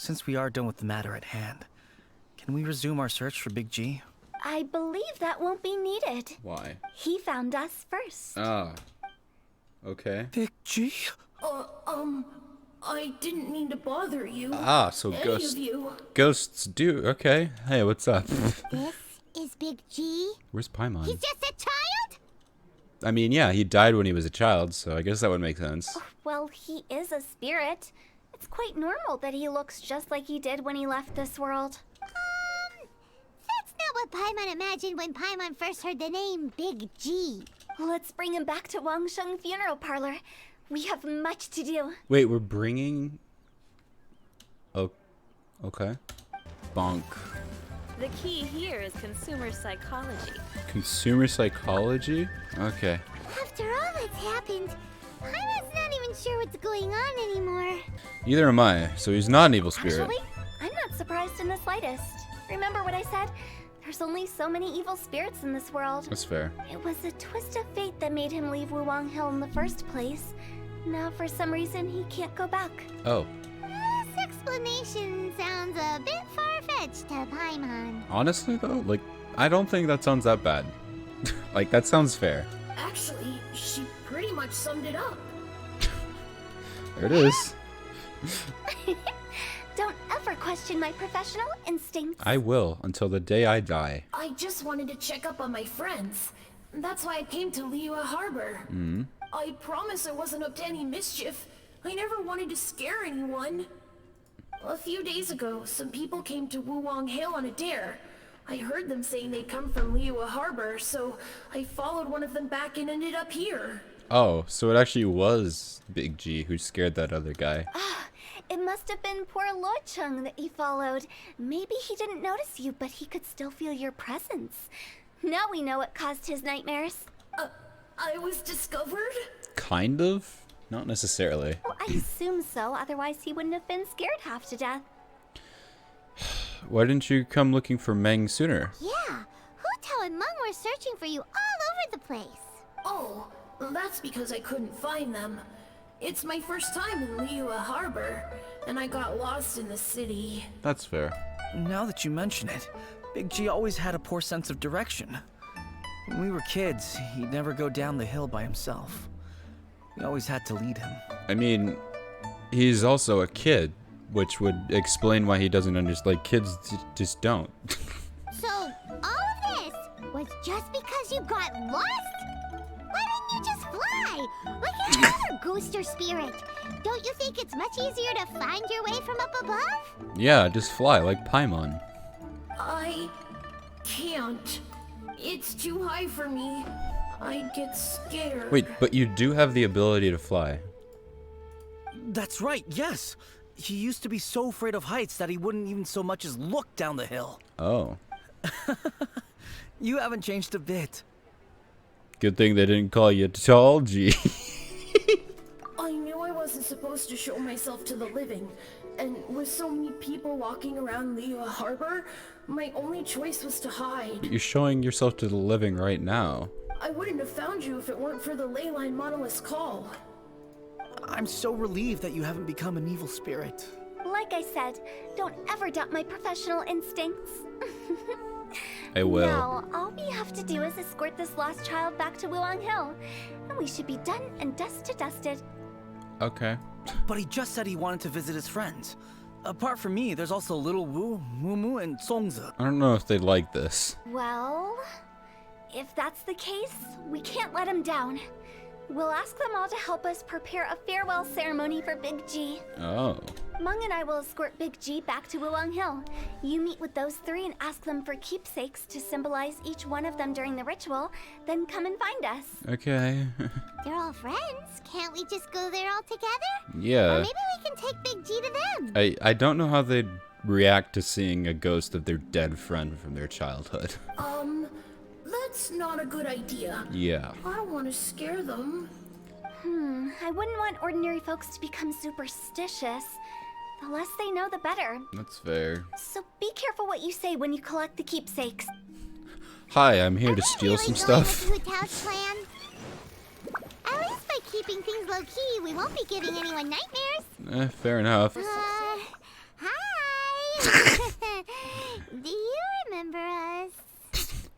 Since we are done with the matter at hand, can we resume our search for Big G? I believe that won't be needed. Why? He found us first. Ah. Okay. Big G? I didn't mean to bother you. Ah, so Any ghosts. of you. Ghosts do. Okay. Hey, what's up? This is Big G. Where's Paimon? He's just a child? I mean, yeah, he died when he was a child, so I guess that would make sense. Well, he is a spirit. It's quite normal that he looks just like he did when he left this world. That's not what Paimon imagined when Paimon first heard the name Big G. Let's bring him back to Wangsheng Funeral Parlor. We have much to do. Wait, we're bringing... Oh, okay. Bonk. The key here is consumer psychology. Consumer psychology? Okay. After all that's happened, Paimon's not even sure what's going on anymore. Neither am I, so he's not an evil spirit. Actually, I'm not surprised in the slightest. Remember what I said? There's only so many evil spirits in this world. That's fair. It was a twist of fate that made him leave Wuwang Hill in the first place. Now, for some reason, he can't go back. Oh. This explanation sounds a bit far-fetched to Paimon. Honestly, though, like, I don't think that sounds that bad. Like, that sounds fair. Actually, she pretty much summed it up. There it is. Don't ever question my professional instincts. I will, until the day I die. I just wanted to check up on my friends. That's why I came to Liyue Harbor. I promise I wasn't up to any mischief. I never wanted to scare anyone. A few days ago, some people came to Wuwang Hill on a dare. I heard them saying they'd come from Liyue Harbor, so I followed one of them back and ended up here. Oh, so it actually was Big G who scared that other guy. It must have been poor Lo Chung that you followed. Maybe he didn't notice you, but he could still feel your presence. Now we know what caused his nightmares. I was discovered? Kind of? Not necessarily. Well, I assume so, otherwise he wouldn't have been scared half to death. Why didn't you come looking for Meng sooner? Yeah, Hu and Meng were searching for you all over the place. Oh, that's because I couldn't find them. It's my first time in Liyue Harbor, and I got lost in the city. That's fair. Now that you mention it, Big G always had a poor sense of direction. When we were kids, he'd never go down the hill by himself. We always had to lead him. I mean, he's also a kid, which would explain why he doesn't understand. Like, kids just don't. So, all of this was just because you got lost? Why didn't you just fly? Like any other ghost or spirit? Don't you think it's much easier to find your way from up above? Yeah, just fly, like Paimon. I can't. It's too high for me. I get scared. Wait, but you do have the ability to fly. That's right, yes! He used to be so afraid of heights that he wouldn't even so much as look down the hill. Oh. You haven't changed a bit. Good thing they didn't call you Tall G. I knew I wasn't supposed to show myself to the living, and with so many people walking around Liyue Harbor, my only choice was to hide. You're showing yourself to the living right now. I wouldn't have found you if it weren't for the Leyline Monolith's call. I'm so relieved that you haven't become an evil spirit. Like I said, don't ever doubt my professional instincts. I will. Now, all we have to do is escort this lost child back to Wuwang Hill, and we should be done and dust to dusted. Okay. But he just said he wanted to visit his friends. Apart from me, there's also Little Wu, Mumu, and Songzi. I don't know if they'd like this. Well, if that's the case, we can't let him down. We'll ask them all to help us prepare a farewell ceremony for Big G. Oh. Meng and I will escort Big G back to Wuwang Hill. You meet with those three and ask them for keepsakes to symbolize each one of them during the ritual, then come and find us. Okay. They're all friends. Can't we just go there all together? Or Yeah. maybe we can take Big G to them. I don't know how they'd react to seeing a ghost of their dead friend from their childhood. That's not a good idea. Yeah. I don't want to scare them. I wouldn't want ordinary folks to become superstitious. The less they know, the better. That's fair. So be careful what you say when you collect the keepsakes. Hi, I'm here to steal some stuff. Hu Tao's plan? At least by keeping things low-key, we won't be giving anyone nightmares. Fair enough. Hi.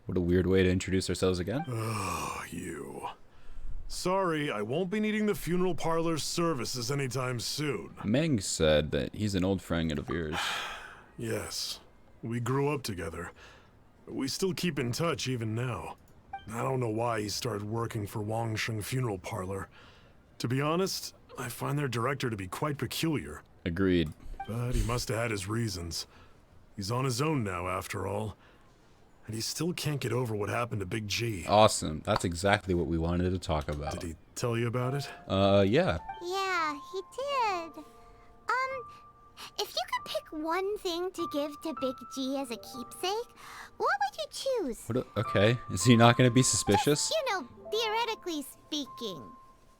What a weird way to introduce ourselves again. Oh, you. Sorry, I won't be needing the funeral parlor's services anytime soon. Meng said that he's an old friend of yours. Yes, we grew up together. We still keep in touch even now. I don't know why he started working for Wangsheng Funeral Parlor. To be honest, I find their director to be quite peculiar. Agreed. But he must have had his reasons. He's on his own now, after all. And he still can't get over what happened to Big G. Awesome. That's exactly what we wanted to talk about. Did he tell you about it? Yeah. Yeah, he did. If you could pick one thing to give to Big G as a keepsake, what would you choose? Okay. Is he not going to be suspicious? You know, theoretically speaking.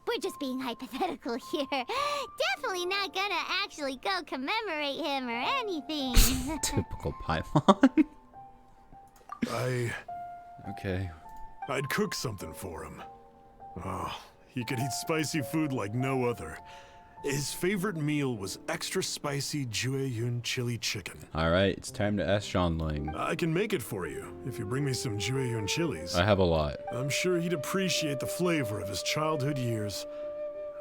We're just being hypothetical here. Definitely not gonna actually go commemorate him or anything. Typical Paimon. Okay. I'd cook something for him. Oh, he could eat spicy food like no other. His favorite meal was extra spicy Jueyun chili chicken. Alright, it's time to ask Xianling. I can make it for you, if you bring me some Jueyun chilies. I have a lot. I'm sure he'd appreciate the flavor of his childhood years.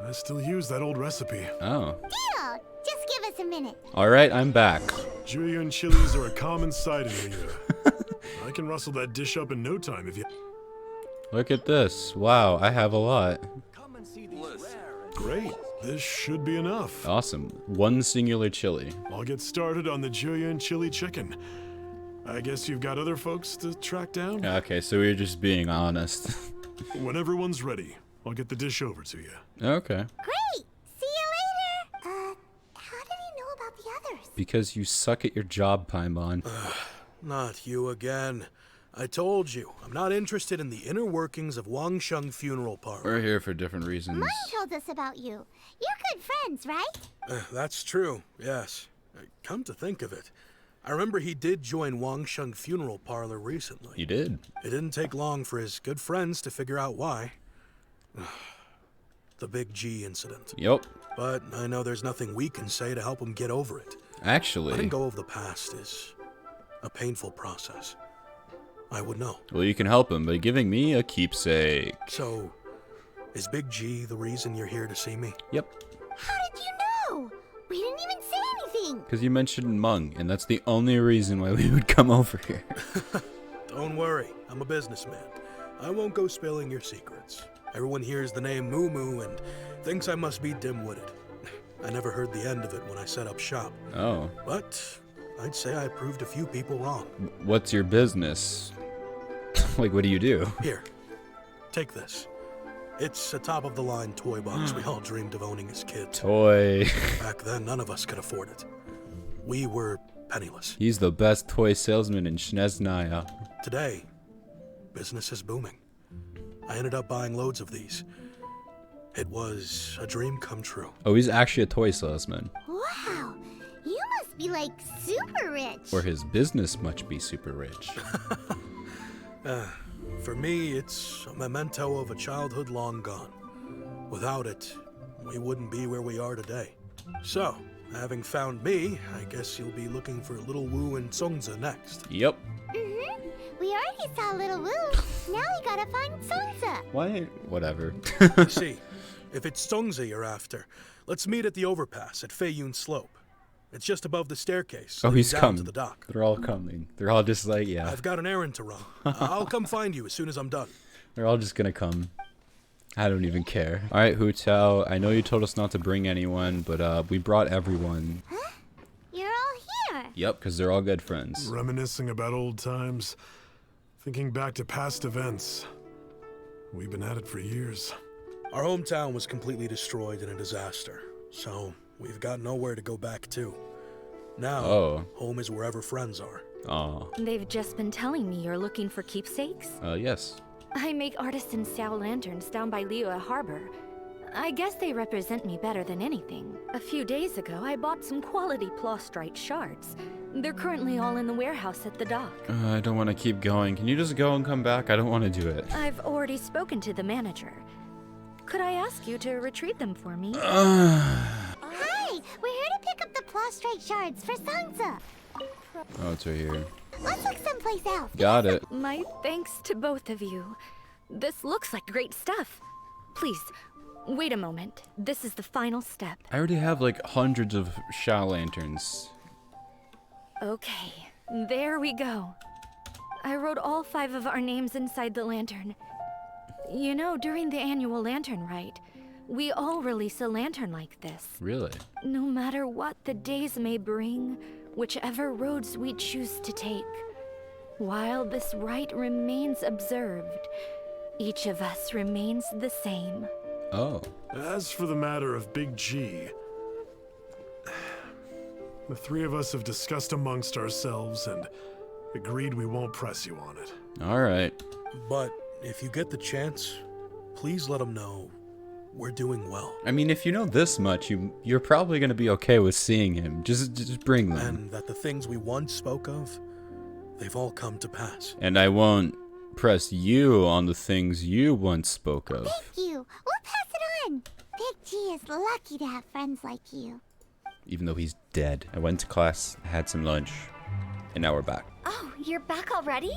I still use that old recipe. Oh. Deal! Just give us a minute. Alright, I'm back. Jueyun chilies are a common sight in Liyue. I can rustle that dish up in no time if you... Look at this. Wow, I have a lot. Great. This should be enough. Awesome. One singular chili. I'll get started on the Jueyun chili chicken. I guess you've got other folks to track down? Okay, so we're just being honest. When everyone's ready, I'll get the dish over to you. Okay. Great! See you later! How did he know about the others? Because you suck at your job, Paimon. Not you again. I told you, I'm not interested in the inner workings of Wangsheng Funeral Parlor. We're here for different reasons. Mine told us about you. You're good friends, right? That's true, yes. Come to think of it, I remember he did join Wangsheng Funeral Parlor recently. You did. It didn't take long for his good friends to figure out why. The Big G incident. Yep. But I know there's nothing we can say to help him get over it. Actually. Letting go of the past is a painful process. I would know. Well, you can help him by giving me a keepsake. So, is Big G the reason you're here to see me? Yep. How did you know? We didn't even say anything. Because you mentioned Meng, and that's the only reason why we would come over here. Don't worry, I'm a businessman. I won't go spilling your secrets. Everyone hears the name Moo Moo and thinks I must be dim-witted. I never heard the end of it when I set up shop. Oh. But I'd say I proved a few people wrong. What's your business? Like, what do you do? Here, take this. It's a top-of-the-line toy box we all dreamed of owning as kids. Toy. Back then, none of us could afford it. We were penniless. He's the best toy salesman in Shneznaya. Today, business is booming. I ended up buying loads of these. It was a dream come true. Oh, he's actually a toy salesman. Wow, you must be like super rich. Or his business must be super rich. For me, it's a memento of a childhood long gone. Without it, we wouldn't be where we are today. So, having found me, I guess you'll be looking for Little Wu and Songza next. Yep. Mm-hmm. We already saw Little Wu. Now we gotta find Songza. Why? Whatever. See, if it's Songza you're after, let's meet at the overpass at Feiyun Slope. It's just above the staircase. Oh, he's down coming. to the dock. They're all coming. They're all just like, yeah. I've got an errand to run. I'll come find you as soon as I'm done. They're all just gonna come. I don't even care. Alright, Hu Tao, I know you told us not to bring anyone, but we brought everyone. Huh? You're all here. Yep, because they're all good friends. Reminiscing about old times. Thinking back to past events. We've been at it for years. Our hometown was completely destroyed in a disaster, so we've got nowhere to go back to. Now, home is wherever friends are. Oh. They've just been telling me you're looking for keepsakes? Yes. I make artisan style lanterns down by Liyue Harbor. I guess they represent me better than anything. A few days ago, I bought some quality plastrite shards. They're currently all in the warehouse at the dock. I don't want to keep going. Can you just go and come back? I don't want to do it. I've already spoken to the manager. Could I ask you to retrieve them for me? Hi, we're here to pick up the plastrite shards for Songza. Oh, it's right here. Let's look someplace else. Got it. My thanks to both of you. This looks like great stuff. Please, wait a moment. This is the final step. I already have like hundreds of Sha lanterns. Okay, there we go. I wrote all 5 of our names inside the lantern. You know, during the annual lantern rite, we all release a lantern like this. Really? No matter what the days may bring, whichever roads we choose to take, while this rite remains observed, each of us remains the same. Oh. As for the matter of Big G, the 3 of us have discussed amongst ourselves and agreed we won't press you on it. Alright. But if you get the chance, please let him know we're doing well. I mean, if you know this much, you're probably gonna be okay with seeing him. Just bring them. And that the things we once spoke of, they've all come to pass. And I won't press you on the things you once spoke of. Thank you. We'll pass it on. Big G is lucky to have friends like you. Even though he's dead. I went to class, had some lunch, and now we're back. Oh, you're back already?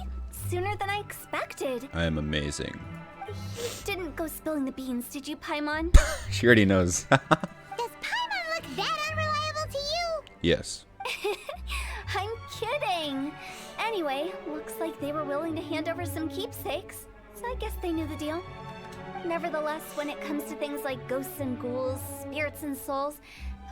Sooner than I expected. I am amazing. You didn't go spilling the beans, did you, Paimon? She already knows. Does Paimon look that unreliable to you? Yes. I'm kidding. Anyway, looks like they were willing to hand over some keepsakes, so I guess they knew the deal. Nevertheless, when it comes to things like ghosts and ghouls, spirits and souls,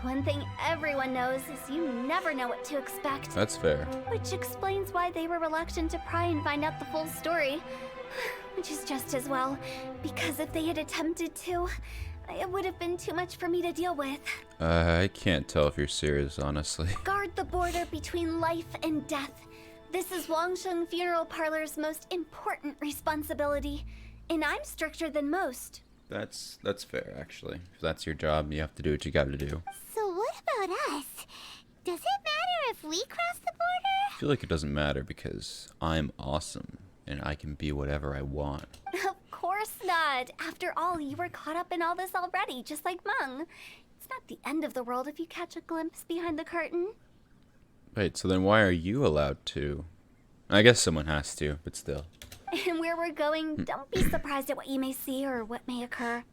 one thing everyone knows is you never know what to expect. That's fair. Which explains why they were reluctant to pry and find out the full story. Which is just as well, because if they had attempted to, it would have been too much for me to deal with. I can't tell if you're serious, honestly. Guard the border between life and death. This is Wangsheng Funeral Parlor's most important responsibility, and I'm stricter than most. That's fair, actually. If that's your job, you have to do what you gotta do. So what about us? Does it matter if we cross the border? I feel like it doesn't matter because I'm awesome, and I can be whatever I want. Of course not. After all, you were caught up in all this already, just like Meng. It's not the end of the world if you catch a glimpse behind the curtain. Wait, so then why are you allowed to? I guess someone has to, but still. And where we're going, don't be surprised at what you may see or what may occur.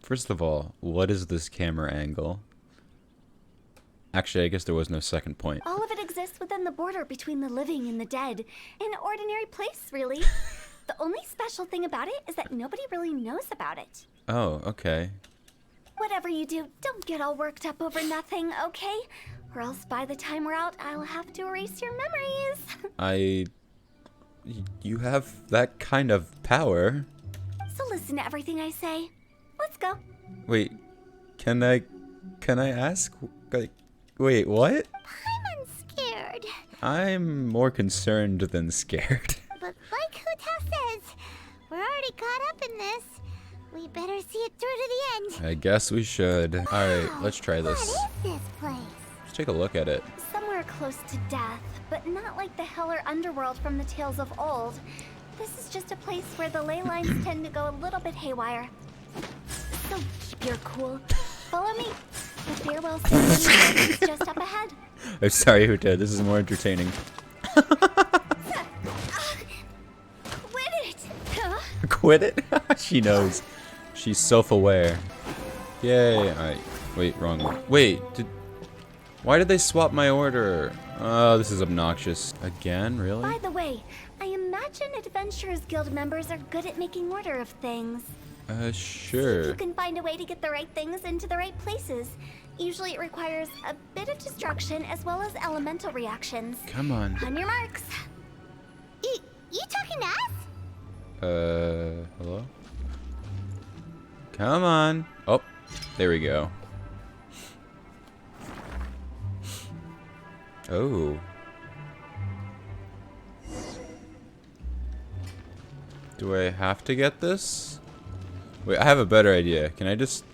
First of all, what is this camera angle? Actually, I guess there was no second point. All of it exists within the border between the living and the dead. An ordinary place, really. The only special thing about it is that nobody really knows about it. Oh, okay. Whatever you do, don't get all worked up over nothing, okay? Or else by the time we're out, I'll have to erase your memories. You have that kind of power. So listen to everything I say. Let's go. Wait, can I ask? Like, wait, what? Paimon's scared. I'm more concerned than scared. But like Huta says, we're already caught up in this. We better see it through to the end. I guess we should. Alright, let's try What this. is this place? Let's take a look at it. Somewhere close to death, but not like the hell or underworld from the tales of old. This is just a place where the ley lines tend to go a little bit haywire. So keep your cool. Follow me. The farewell ceremony is just up ahead. I'm sorry, Huta. This is more entertaining. Quit it! Huh? Quit it? She knows. She's self-aware. Yay. Alright. Wait, wrong one. Wait, why did they swap my order? Oh, this is obnoxious. Again? Really? By the way, I imagine Adventurers Guild members are good at making order of things. Sure. You can find a way to get the right things into the right places. Usually it requires a bit of destruction as well as elemental reactions. Come on. On your marks. You talking to us? Hello? Come on. Oh, there we go. Oh. Do I have to get this? Wait, I have a better idea. Can I just...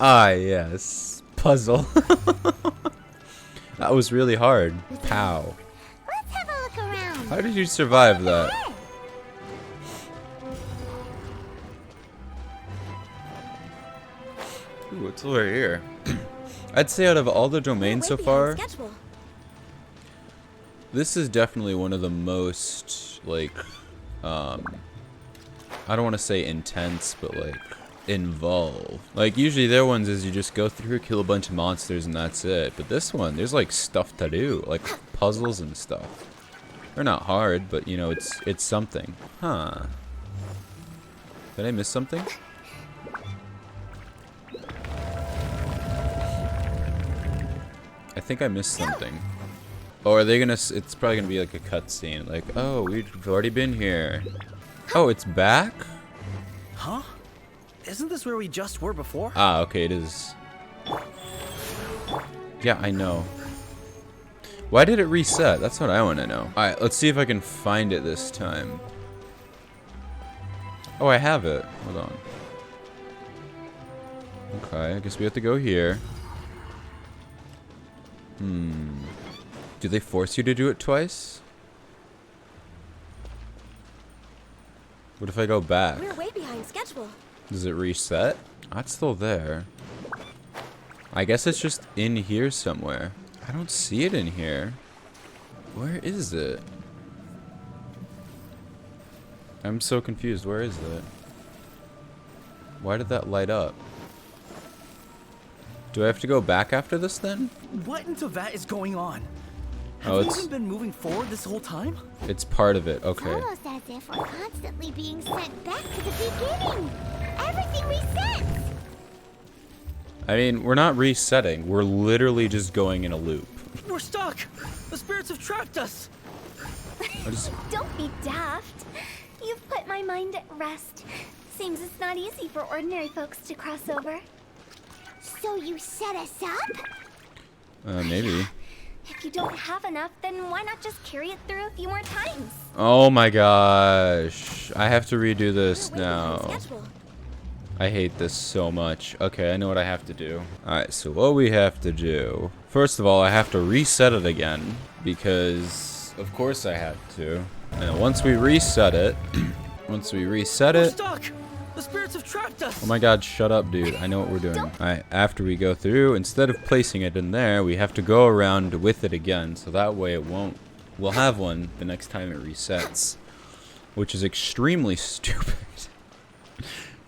Ah, yes. Puzzle. That was really hard. Pow. Let's have a look around. How did you survive that? Ooh, what's over here? I'd say out of all the domains so Way far, behind schedule. this is definitely one of the most, like, I don't want to say intense, but, like, involved. Like, usually their ones is you just go through, kill a bunch of monsters, and that's it. But this one, there's, like, stuff to do. Like, puzzles and stuff. They're not hard, but, you know, it's something. Huh. Did I miss something? I think I missed something. Oh, are they gonna... It's probably gonna be like a cutscene. Like, oh, we've already been here. Oh, it's back? Huh? Isn't this where we just were before? Ah, okay, it is. Yeah, I know. Why did it reset? That's what I want to know. Alright, let's see if I can find it this time. Oh, I have it. Hold on. Okay, I guess we have to go here. Do they force you to do it twice? What if I go back? We're way behind schedule. Does it reset? That's still there. I guess it's just in here somewhere. I don't see it in here. Where is it? I'm so confused. Where is it? Why did that light up? Do I have to go back after this then? What in Teyvat is going on? Have Oh, we it's even been moving forward this whole time? it's part of it. Okay. It's almost as if we're constantly being sent back to the beginning. Everything resets. I mean, we're not resetting. We're literally just going in a loop. We're stuck! The spirits have trapped us! I just, Don't be daft. You've put my mind at rest. Seems it's not easy for ordinary folks to cross over. So you set us up? maybe. If you don't have enough, then why not just carry it through a few more times? Oh my gosh. I have to redo this We're way behind now. schedule. I hate this so much. Okay, I know what I have to do. Alright, so what we have to do... First of all, I have to reset it again. Because, of course I have to. And once we reset it... once we reset We're it... stuck! The spirits have trapped us! Oh my god, shut up, dude. I know what we're doing. Alright, after we go through, instead of placing it in there, we have to go around with it again. So that way it won't... We'll have one the next time it resets. Which is extremely stupid.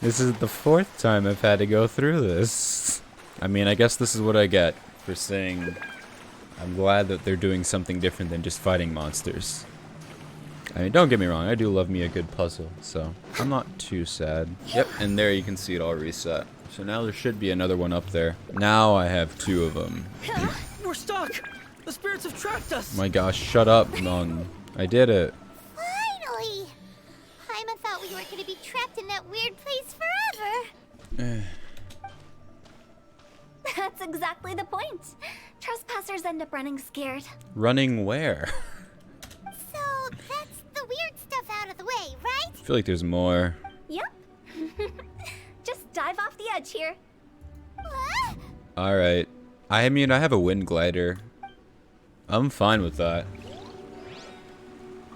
This is the 4th time I've had to go through this. I mean, I guess this is what I get for saying I'm glad that they're doing something different than just fighting monsters. I mean, don't get me wrong, I do love me a good puzzle, so I'm not too sad. Yep, and there you can see it all reset. So now there should be another one up there. Now I have 2 of them. We're stuck! The spirits have trapped us! My gosh, shut up, None. I did it. Finally! Paimon thought we weren't going to be trapped in that weird place forever. That's exactly the point. Trespassers end up running scared. Running where? So that's the weird stuff out of the way, right? I feel like there's more. Yep. Just dive off the edge here. What? Alright. I mean, I have a wind glider. I'm fine with that.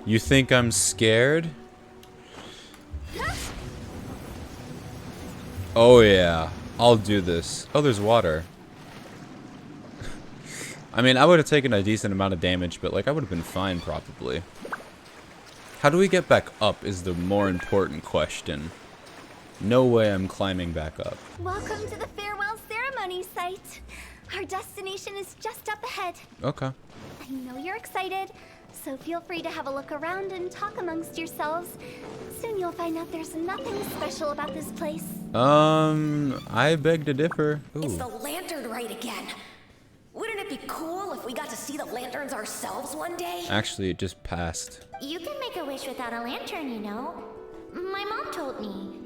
You think I'm scared? Oh yeah, I'll do this. Oh, there's water. I mean, I would have taken a decent amount of damage, but like I would have been fine probably. How do we get back up is the more important question. No way I'm climbing back up. Welcome to the farewell ceremony site. Our destination is just up ahead. Okay. I know you're excited, so feel free to have a look around and talk amongst yourselves. Soon you'll find out there's nothing special about this place. I beg to differ. It's Ooh. the lantern rite again. Wouldn't it be cool if we got to see the lanterns ourselves one day? Actually, it just passed. You can make a wish without a lantern, you know. My mom told me.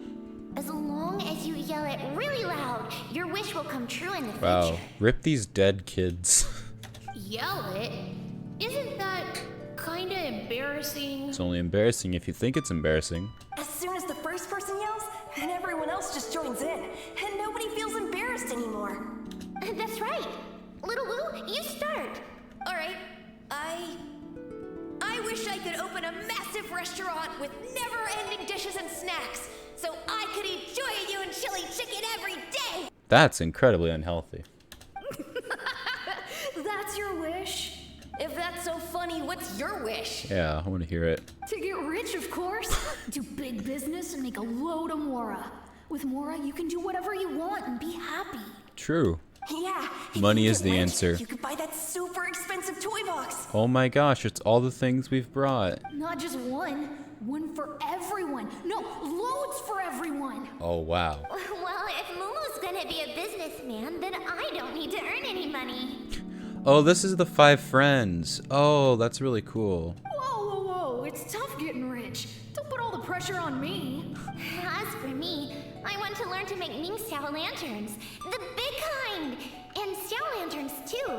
As long as you yell it really loud, your wish will come true in the future. Wow. Rip these dead kids. Yell it? Isn't that kinda embarrassing? It's only embarrassing if you think it's embarrassing. As soon as the first person yells, and everyone else just joins in, and nobody feels embarrassed anymore. That's right. Little Woo, you start. All right, I wish I could open a massive restaurant with never-ending dishes and snacks, so I could eat Joy and chili chicken every day. That's incredibly unhealthy. your wish? Yeah, I want to hear it. To get rich, of course. Do big business and make a load of Mora. With Mora, you can do whatever you want and be happy. True. Yeah. if Money you is get the rich, answer. You could buy that super expensive toy box. Oh my gosh, it's all the things we've brought. Not just one. One for everyone. No, loads for everyone. Oh wow. Well, if Momo's gonna be a businessman, then I don't need to earn any money. Oh, this is the 5 friends. Oh, that's really cool. Whoa, whoa, whoa. It's tough getting rich. Don't put all the pressure on me. As for me, I want to learn to make Ming Xiao lanterns. The big kind! And Xiao lanterns, too.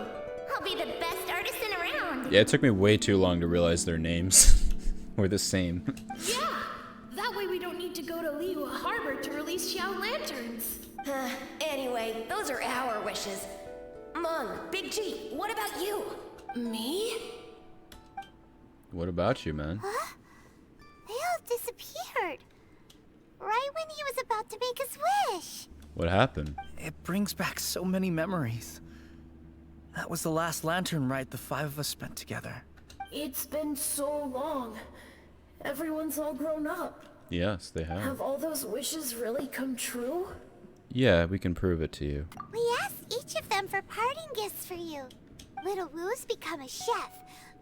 I'll be the best artisan around. Yeah, it took me way too long to realize their names were the same. Yeah! That way we don't need to go to Liyue Harbor to release Xiao lanterns. Anyway, those are our wishes. Mung, Big G, what about you? Me? What about you, man? They all disappeared. Right when he was about to make his wish. What happened? It brings back so many memories. That was the last lantern ride the 5 of us spent together. It's been so long. Everyone's all grown up. Yes, they have. Have all those wishes really come true? Yeah, we can prove it to you. We asked each of them for parting gifts for you. Little Wu's become a chef.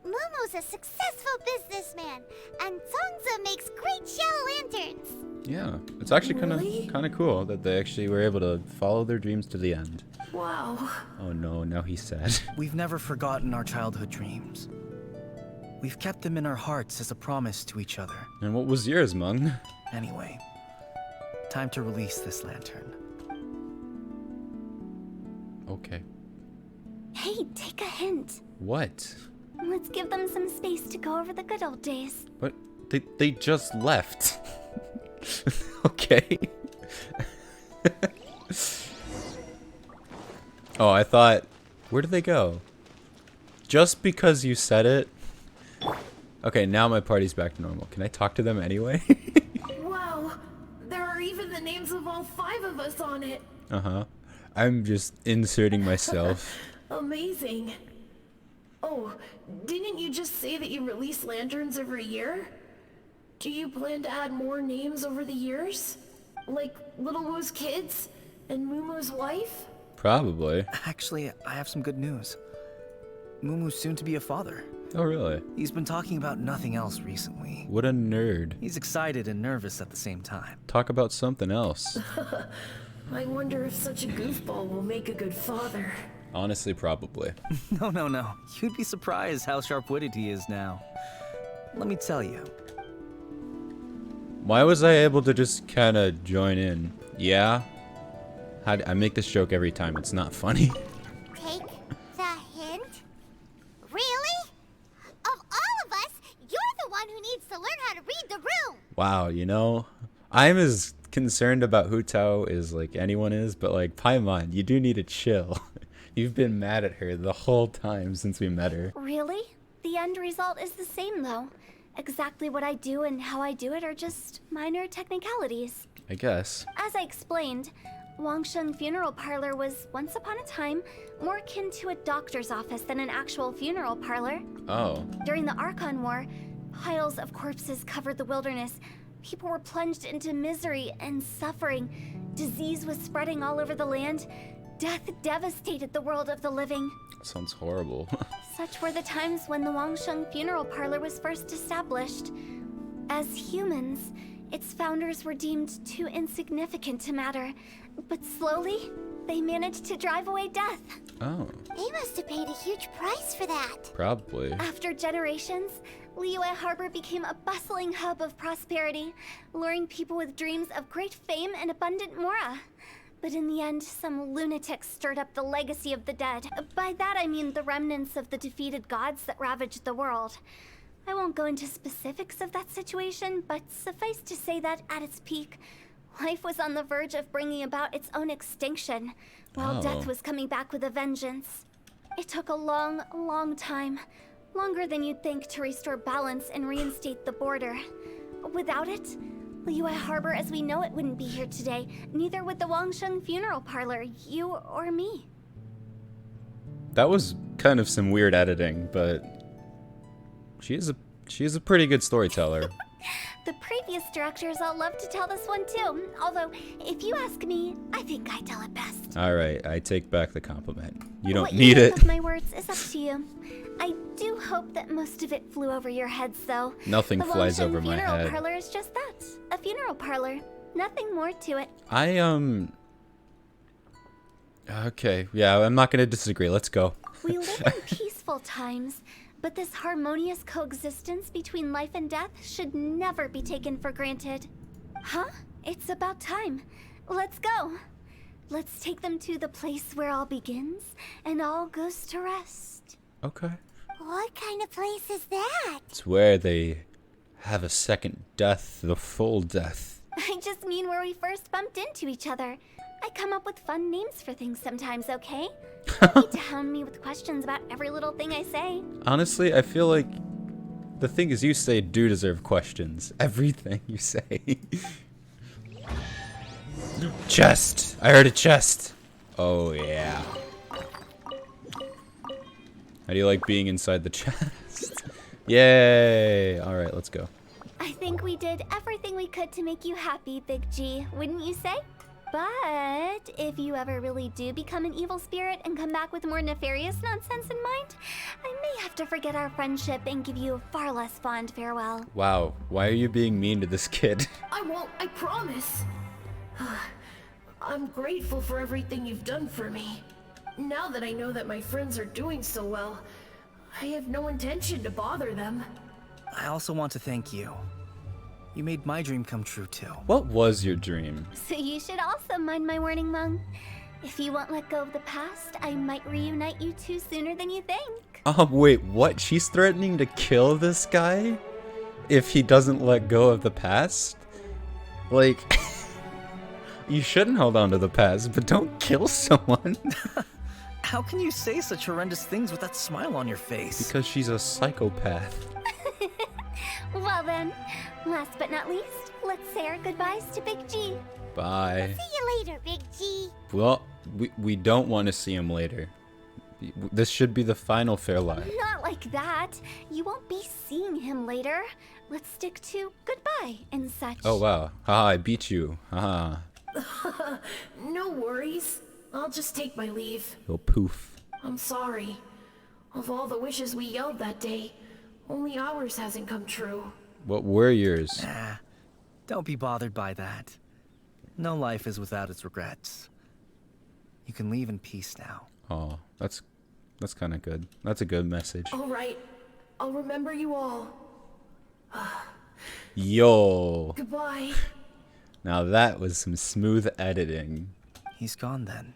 Momo's a successful businessman. And Zongza makes great shell lanterns. Yeah, it's actually Really? kind of cool that they actually were able to follow their dreams to the end. Wow. Oh no, now he's sad. We've never forgotten our childhood dreams. We've kept them in our hearts as a promise to each other. And what was yours, Mung? Anyway, time to release this lantern. Okay. Hey, take a hint. What? Let's give them some space to go over the good old days. What? They just left. Okay. Oh, I thought, where did they go? Just because you said it? Okay, now my party's back to normal. Can I talk to them anyway? Wow. There are even the names of all 5 of us on it. Uh-huh. I'm just inserting myself. Amazing. Oh, didn't you just say that you release lanterns every year? Do you plan to add more names over the years? Like Little Wu's kids and Mumu's wife? Probably. Actually, I have some good news. Mumu's soon to be a father. Oh, really? He's been talking about nothing else recently. What a nerd. He's excited and nervous at the same time. Talk about something else. I wonder if such a goofball will make a good father. Honestly, probably. No. You'd be surprised how sharp-witted he is now. Let me tell you. Why was I able to just kind of join in? Yeah? I make this joke every time. It's not funny. Take the hint? Really? Of all of us, you're the one who needs to learn how to read the room. Wow, you know, I'm as concerned about Hu Tao as like anyone is, but like Paimon, you do need to chill. You've been mad at her the whole time since we met her. Really? The end result is the same, though. Exactly what I do and how I do it are just minor technicalities. I guess. As I explained, Wangsheng Funeral Parlor was once upon a time more akin to a doctor's office than an actual funeral parlor. Oh. During the Archon War, piles of corpses covered the wilderness. People were plunged into misery and suffering. Disease was spreading all over the land. Death devastated the world of the living. Sounds horrible. Such were the times when the Wangsheng Funeral Parlor was first established. As humans, its founders were deemed too insignificant to matter, but slowly, they managed to drive away death. Oh. They must have paid a huge price for that. Probably. After generations, Liyue Harbor became a bustling hub of prosperity, luring people with dreams of great fame and abundant mora. But in the end, some lunatics stirred up the legacy of the dead. By that I mean the remnants of the defeated gods that ravaged the world. I won't go into specifics of that situation, but suffice to say that at its peak, life was on the verge of bringing about its own extinction, while death was coming back with a vengeance. It took a long, long time, longer than you'd think, to restore balance and reinstate the border. Without it, Liyue Harbor as we know it wouldn't be here today, neither would the Wangsheng Funeral Parlor, you or me. That was kind of some weird editing, but She is a pretty good storyteller. The previous directors all love to tell this one too. Although, if you ask me, I think I tell it best. All right, I take back the compliment. You don't What need you think it. of my words is up to you. I do hope that most of it flew over your heads, though. Nothing The flies Wongshan over my funeral head. parlor is just that, a funeral parlor. Nothing more to it. Okay, yeah, I'm not gonna disagree. Let's go. We live in peaceful times, but this harmonious coexistence between life and death should never be taken for granted. Huh? It's about time. Let's go. Let's take them to the place where all begins and all goes to rest. Okay. What kind of place is that? It's where they have a second death, the full death. I just mean where we first bumped into each other. I come up with fun names for things sometimes, okay? Don't need to hound me with questions about every little thing I say. Honestly, I feel like the things you say do deserve questions. Everything you say. Chest! I heard a chest! Oh, yeah. How do you like being inside the chest? Yay! Alright, let's go. I think we did everything we could to make you happy, Big G, wouldn't you say? But if you ever really do become an evil spirit and come back with more nefarious nonsense in mind, I may have to forget our friendship and give you a far less fond farewell. Wow, why are you being mean to this kid? I won't, I promise. I'm grateful for everything you've done for me. Now that I know that my friends are doing so well, I have no intention to bother them. I also want to thank you. You made my dream come true, too. What was your dream? So you should also mind my warning, Mung. If you won't let go of the past, I might reunite you two sooner than you think. Wait, what? She's threatening to kill this guy? If he doesn't let go of the past? Like, you shouldn't hold on to the past, but don't kill someone. How can you say such horrendous things with that smile on your face? Because she's a psychopath. Well then, last but not least, let's say our goodbyes to Big G. Bye. See you later, Big G. Well, we don't want to see him later. This should be the final farewell. Not like that. You won't be seeing him later. Let's stick to goodbye and such. Oh wow. Haha, I beat you. Haha. No worries. I'll just take my leave. You'll poof. I'm sorry. Of all the wishes we yelled that day, only ours hasn't come true. What were yours? Nah, don't be bothered by that. No life is without its regrets. You can leave in peace now. Oh, that's kind of good. That's a good message. All right. I'll remember you all. Yo. Goodbye. Now that was some smooth editing. He's gone then.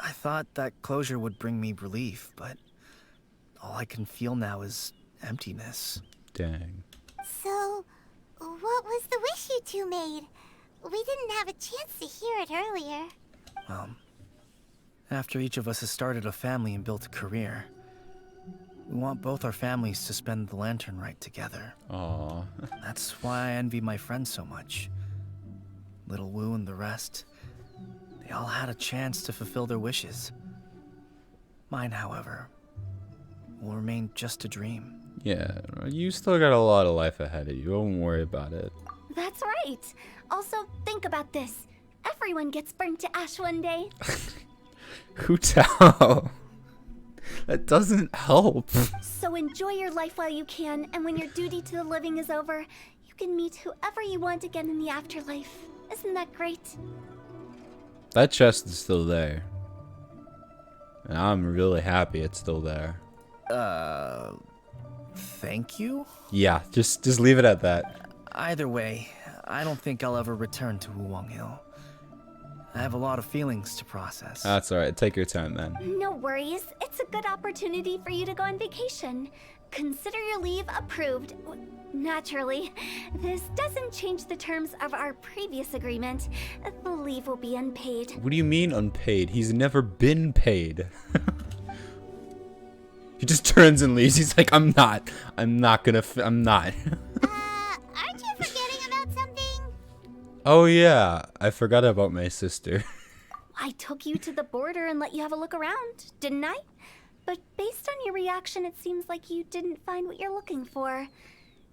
I thought that closure would bring me relief, but all I can feel now is emptiness. Dang. So, what was the wish you two made? We didn't have a chance to hear it earlier. After each of us has started a family and built a career, we want both our families to spend the lantern rite together. Aw. That's why I envy my friends so much. Little Wu and the rest, they all had a chance to fulfill their wishes. Mine, however, will remain just a dream. Yeah, you still got a lot of life ahead of you. Don't worry about it. That's right. Also, think about this. Everyone gets burnt to ash one day. Hu Tao. That doesn't help. So enjoy your life while you can, and when your duty to the living is over, you can meet whoever you want again in the afterlife. Isn't that great? That chest is still there. And I'm really happy it's still there. Thank you? Yeah, just leave it at that. Either way, I don't think I'll ever return to Wuwang Hill. I have a lot of feelings to process. That's alright, take your time then. No worries. It's a good opportunity for you to go on vacation. Consider your leave approved. Naturally, this doesn't change the terms of our previous agreement. The leave will be unpaid. What do you mean unpaid? He's never been paid. He just turns and leaves. He's like, I'm not. I'm not. Aren't you forgetting about something? Oh yeah, I forgot about my sister. I took you to the border and let you have a look around, didn't I? but based on your reaction, it seems like you didn't find what you're looking for.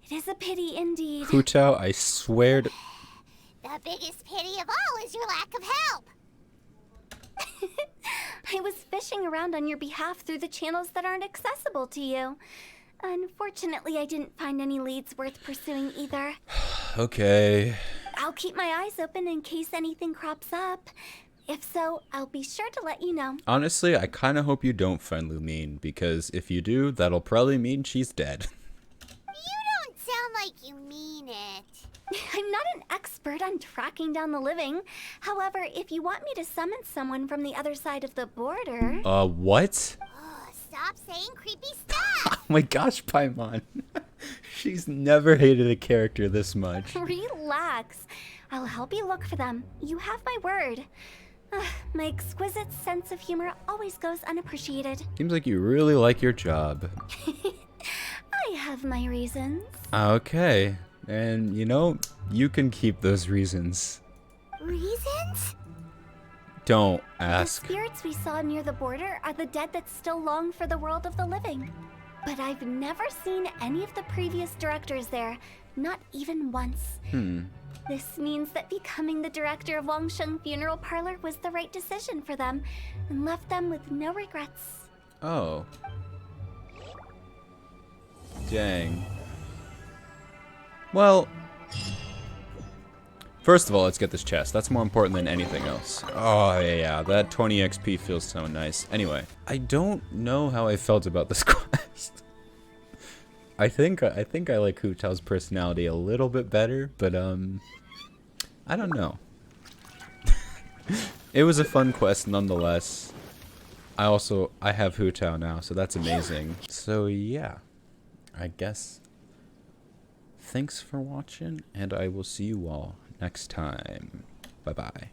It is a pity indeed. Hu Tao, I swear to... The biggest pity of all is your lack of help. I was fishing around on your behalf through the channels that aren't accessible to you. Unfortunately, I didn't find any leads worth pursuing either. Okay. I'll keep my eyes open in case anything crops up. If so, I'll be sure to let you know. Honestly, I kind of hope you don't find Lumine, because if you do, that'll probably mean she's dead. You don't sound like you mean it. I'm not an expert on tracking down the living. However, if you want me to summon someone from the other side of the border... What? Oh, stop saying creepy stuff. Oh my gosh, Paimon. She's never hated a character this much. Relax. I'll help you look for them. You have my word. My exquisite sense of humor always goes unappreciated. Seems like you really like your job. I have my reasons. Okay. And, you know, you can keep those reasons. Reasons? Don't ask. The spirits we saw near the border are the dead that still long for the world of the living. But I've never seen any of the previous directors there, not even once. This means that becoming the director of Wangsheng Funeral Parlor was the right decision for them, and left them with no regrets. Oh. Dang. Well, first of all, let's get this chest. That's more important than anything else. Oh, yeah, that 20 XP feels so nice. Anyway, I don't know how I felt about this quest. I think I like Hu Tao's personality a little bit better, but I don't know. It was a fun quest nonetheless. I have Hu Tao now, so that's amazing. So yeah, I guess thanks for watching, and I will see you all next time. Bye bye.